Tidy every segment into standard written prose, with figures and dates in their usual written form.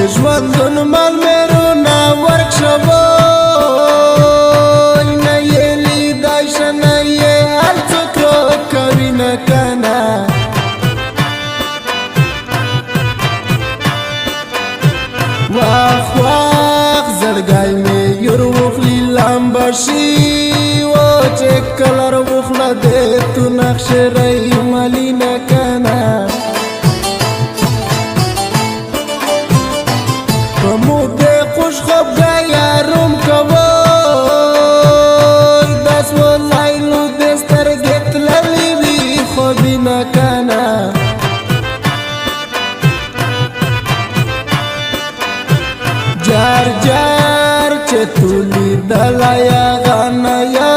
ژوندون مال مېرونه ورکشوی نه یې لیدای شه نه یې هر څوک کوي نه کنه واخ واخ زړګی مې یور وخلي لامبه شي و چې کلر وخله دې تو نقشې رای مالي نه کنه په مور دې خوش خوب یاروم کوی داس ولایلو دې سترګې تللې وي خوبې نه کنه جار جار چې تو لیدلی غانه یا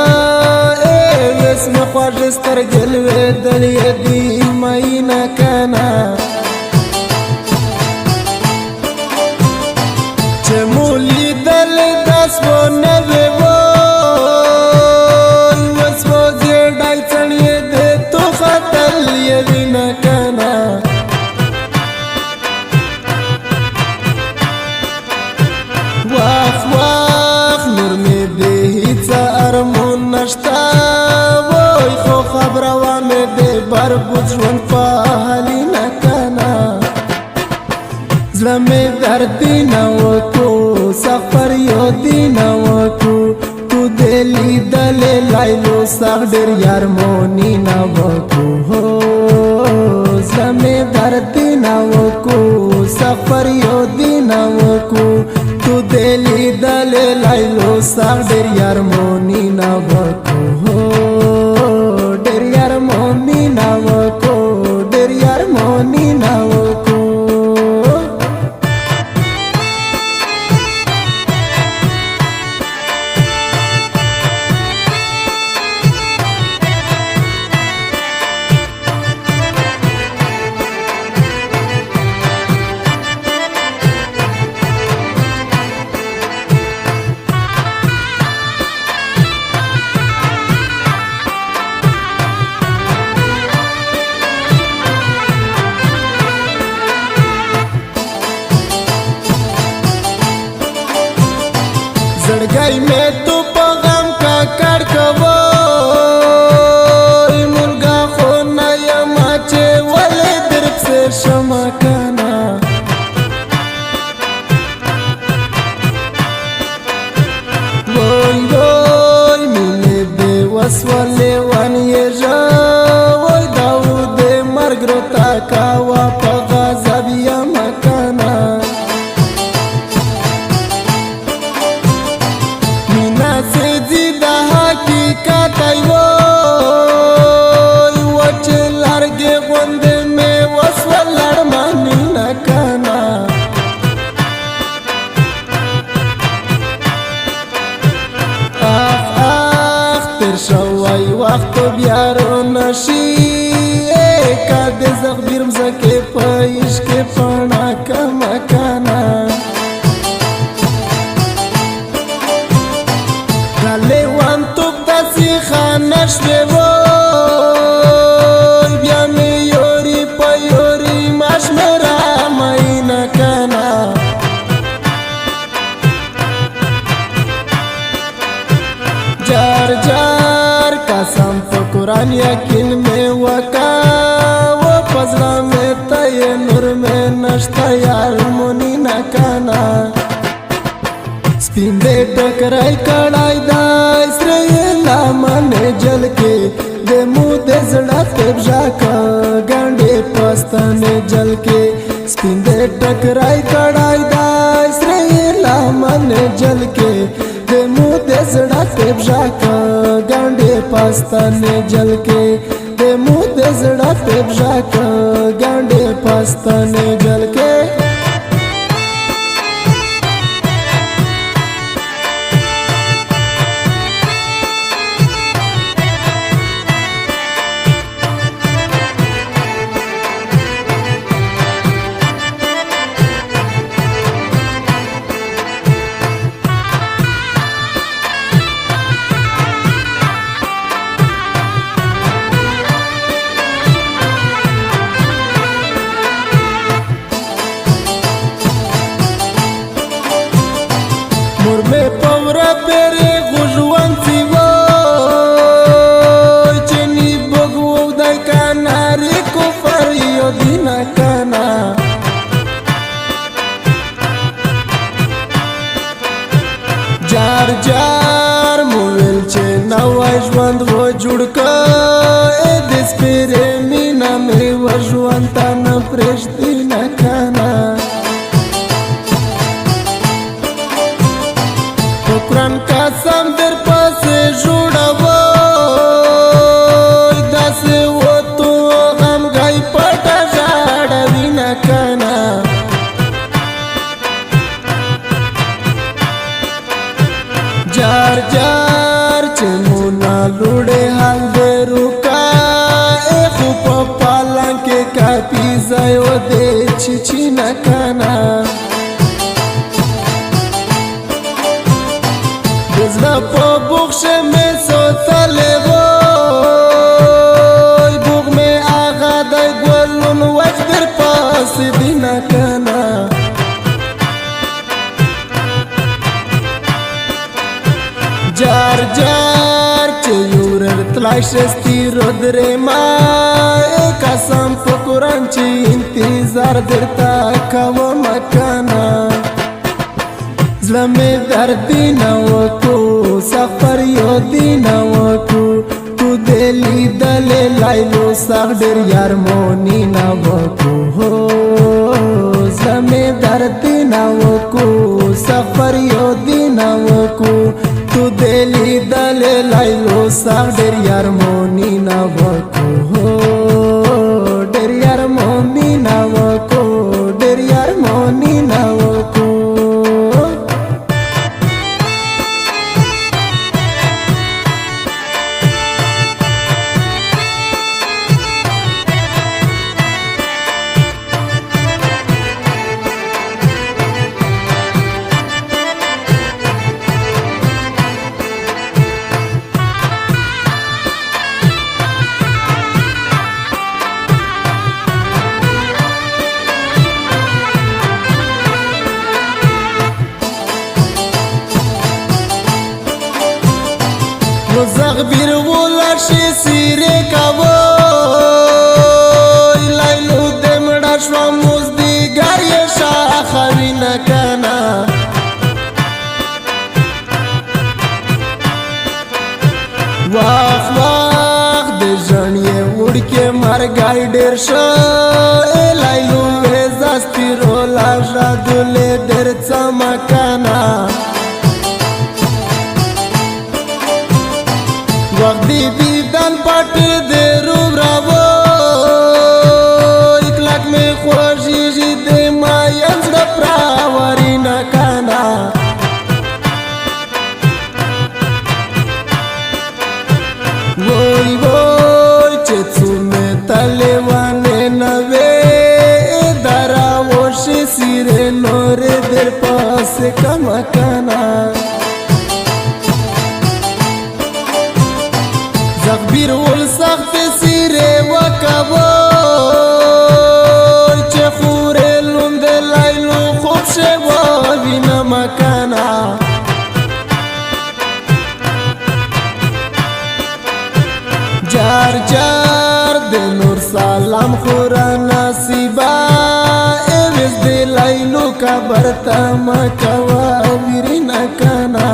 اوس مې خوږې سترګې لوېدلې دي مینه کنه چې مو لیدلې داس و نه وې وای اوس مو ګېډی څڼې دې تو ختلې وي نه کنه واخ واخ نور مې دې هیڅ ارمون نشته وای خو خبره وه مې دې بربود ژوند په حالي نه کنه زړه مې دردي نه وکړو سخت فریادي نه وکړو تو دې لیدلې لایلو سخت ډېر یارموني نه وکړو زړه مې دردي نه وکړو سخت فریادي نه وکړو تو دې لیدلې لایلو سخت ډېر یارموني نه وکړو ډېر یارموني نه وکړو ډېر یارموني نه وکړو زړګی مې تو په غم ککړ کوی ملګا خو نه یم چې ولې در پسې شمه کنه وای وای مینې دې وسولې ونیژه وای داود دې مرګ رتا کاوه په غضب یم کنه شوی وخت بیارو نشي که د زغبیر مزکې په عشق پاڼه کمه کنه که لیوانتوب داسې ښه نشوې وای بیا مې یوري په یوري ما شمېره مینه کنه جار جار قسم په قرآن یقین مې وکا و پزړه مې ته یې نور مې نشته یارموني نه کنه سپین دې ټکری کړی دی سره یې لمنې جل کې د مو د زړه تبژا که ګنډې پستنې جل کې سپین دې ټکری کړی دی سره یې لمنې جل کې د مو د زړه تبژا که ګنډې پستنې جل کې د مو د زړه تبژا که ګنډې پستنې جل کې pere gujwanti wo cheni bogu dai kanari ko fario dina kana jar jar movel che nawai jwand wo judka e despere mina me wo jwanta na preshtina kana Quran kasam der pase judavo dase wo tu gam gai pata jada vina kana jar jar chemuna lude hal de ruka e khupa palanke ka pizayo de chichina kana Zla po bukhshe me sotale voy Bukh me agha day gwalun wajder pas dina kana Jar jar che yurer tlaishesti rodre ma Kasam po Quran che intizar dirta kawa makana Zlame dardi na waku safar yodi na waku Tu deli dale lailo sagder yar moni na waku Zlame dardi na waku safar yodi na waku Tu deli dale lailo sagder yar moni na waku Der yar moni na waku Der yar moni na waku Zagbir volar shi sire kavo Lailu demda shwa muzdi garye shakhavina kana Wakh wakh de janiye udke mar gai der sha Lailu vezasti rola jadule der tsamakana Waqti didan pati de rubravo Iklak me khoshi jide mayan zda pravari na kana Voy voy chetsu me talewane nave Dara voshi sire nore der paase kamakana Zagbir ul sakht sire wakabo Che khure lunde lailu khub shewa vina makana Jar jar de nur salam khura nasiba Eves de lailu ka barta makawa virina kana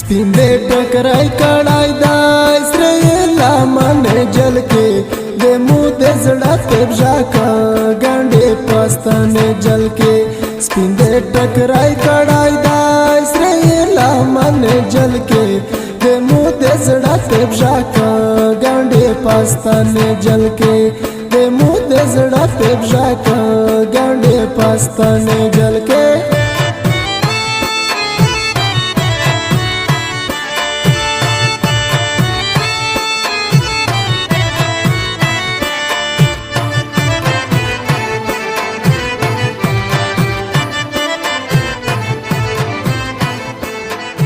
Spinde टकराई कड़ाई दा इसराइला मने जल के दे मुदे जड़ा तेबजा का गांडे पस्तने जल के स्पिंदे टकराई कड़ाई दा इसराइला मने जल के दे मुदे जड़ा तेबजा का गांडे पस्तने जल के दे मुदे जड़ा तेबजा का गांडे पस्तने जल के